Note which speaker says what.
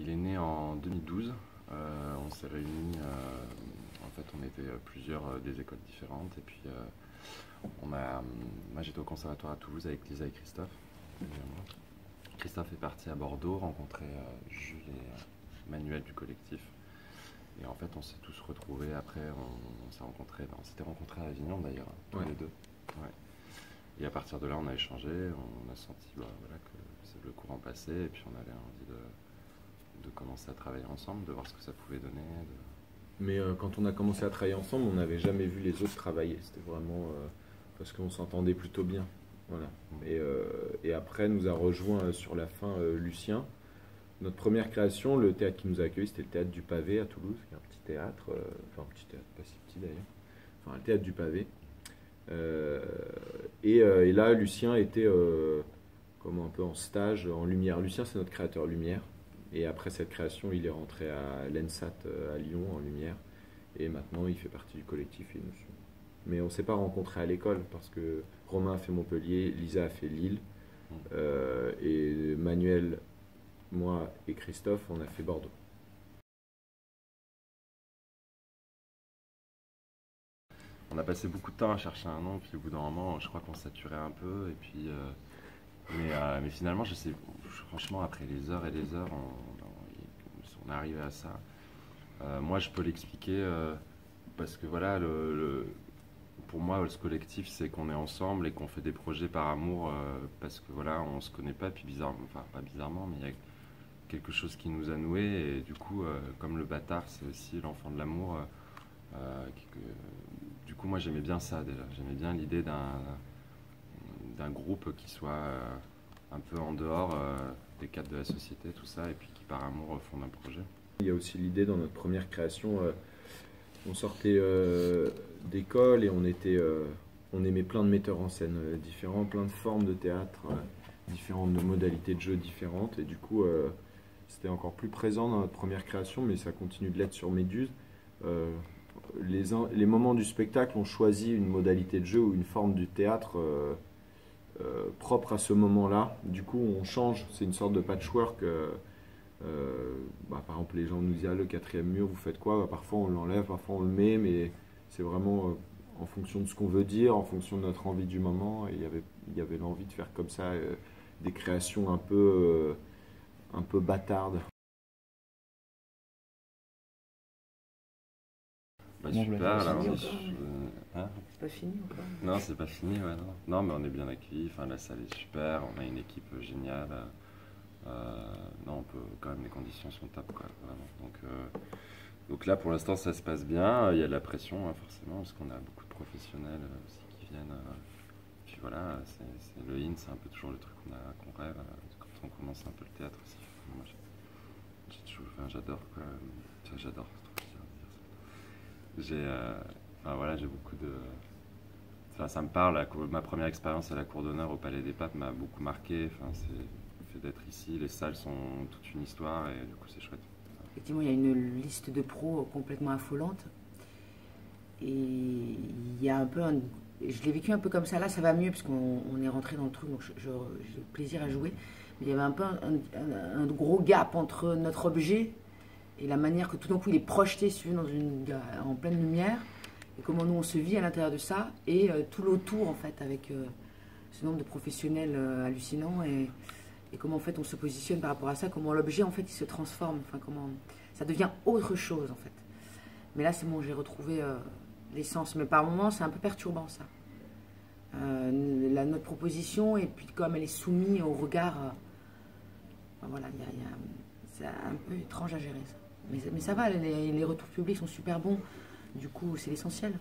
Speaker 1: Il est né en 2012. On s'est réunis, en fait on était plusieurs des écoles différentes et puis moi j'étais au conservatoire à Toulouse avec Lisa et Christophe. Christophe est parti à Bordeaux rencontrer Jules et Manuel du collectif. Et en fait on s'est tous retrouvés après, on s'était rencontrés à Avignon d'ailleurs, tous les deux. Ouais. Et à partir de là on a échangé, on a senti voilà, que le courant passait et puis on avait envie de commencer à travailler ensemble, de voir ce que ça pouvait donner.
Speaker 2: Mais quand on a commencé à travailler ensemble, on n'avait jamais vu les autres travailler. C'était vraiment parce qu'on s'entendait plutôt bien. Voilà. Et après, nous a rejoint sur la fin Lucien. Notre première création, le théâtre qui nous a accueillis, c'était le théâtre du Pavé à Toulouse, qui est un petit théâtre, enfin un petit théâtre, pas si petit d'ailleurs, enfin le théâtre du Pavé. Et là, Lucien était comme un peu en stage en lumière. Lucien, c'est notre créateur lumière. Et après cette création, il est rentré à l'ENSAT à Lyon en lumière. Et maintenant, il fait partie du collectif et nous suit. Mais on ne s'est pas rencontrés à l'école parce que Romain a fait Montpellier, Lisa a fait Lille. Et Manuel, moi et Christophe, on a fait Bordeaux.
Speaker 1: On a passé beaucoup de temps à chercher un nom, puis au bout d'un moment, je crois qu'on saturait un peu. Et puis, mais finalement, je sais, franchement, après les heures et les heures, on est arrivé à ça. Moi, je peux l'expliquer parce que voilà, pour moi, ce collectif, c'est qu'on est ensemble et qu'on fait des projets par amour parce que voilà, on se connaît pas, puis bizarrement, enfin pas bizarrement, mais il y a quelque chose qui nous a noués et du coup, comme le bâtard, c'est aussi l'enfant de l'amour. Du coup, moi, j'aimais bien ça déjà. J'aimais bien l'idée d'un groupe qui soit un peu en dehors des cadres de la société, tout ça, et puis qui par amour fonde un projet.
Speaker 2: Il y a aussi l'idée dans notre première création, on sortait d'école et on aimait plein de metteurs en scène différents, plein de formes de théâtre, différentes modalités de jeu différentes. Et du coup, c'était encore plus présent dans notre première création, mais ça continue de l'être sur Méduse. Les moments du spectacle, on choisit une modalité de jeu ou une forme du théâtre propre à ce moment-là. Du coup, on change, c'est une sorte de patchwork. Par exemple, les gens nous disent le quatrième mur, vous faites quoi? Parfois on l'enlève, parfois on le met, mais c'est vraiment en fonction de ce qu'on veut dire, en fonction de notre envie du moment. Et il y avait l'envie de faire comme ça des créations un peu bâtardes.
Speaker 1: Super, là,
Speaker 3: c'est pas fini encore.
Speaker 1: Non, c'est pas fini, ouais, non. Non, mais on est bien accueillis, enfin, la salle est super, on a une équipe géniale. Non, on peut quand même, les conditions sont top, quoi, vraiment. Donc là, pour l'instant, ça se passe bien. Il y a de la pression, hein, forcément, parce qu'on a beaucoup de professionnels aussi qui viennent. Puis voilà, le IN, c'est un peu toujours le truc qu'on rêve quand on commence un peu le théâtre aussi. Moi, j'adore, quoi. J'adore, c'est trop bien de dire ça. J'ai beaucoup de... Enfin, ça me parle, ma première expérience à la Cour d'honneur au Palais des Papes m'a beaucoup marqué. Enfin, c'est d'être ici, les salles sont toute une histoire et du coup c'est chouette.
Speaker 3: Effectivement, il y a une liste de pros complètement affolante et il y a un peu je l'ai vécu un peu comme ça, là ça va mieux parce qu'on est rentré dans le truc, donc j'ai le plaisir à jouer, mais il y avait un peu un gros gap entre notre objet et la manière que tout d'un coup il est projeté en pleine lumière et comment nous on se vit à l'intérieur de ça et tout l'autour en fait avec ce nombre de professionnels hallucinants et comment en fait on se positionne par rapport à ça, comment l'objet en fait il se transforme, enfin comment ça devient autre chose en fait. Mais là c'est bon, j'ai retrouvé l'essence, mais par moments c'est un peu perturbant ça. Notre proposition et puis comme elle est soumise au regard, voilà, c'est un peu étrange à gérer ça. Mais ça va, les retours publics sont super bons, du coup c'est l'essentiel.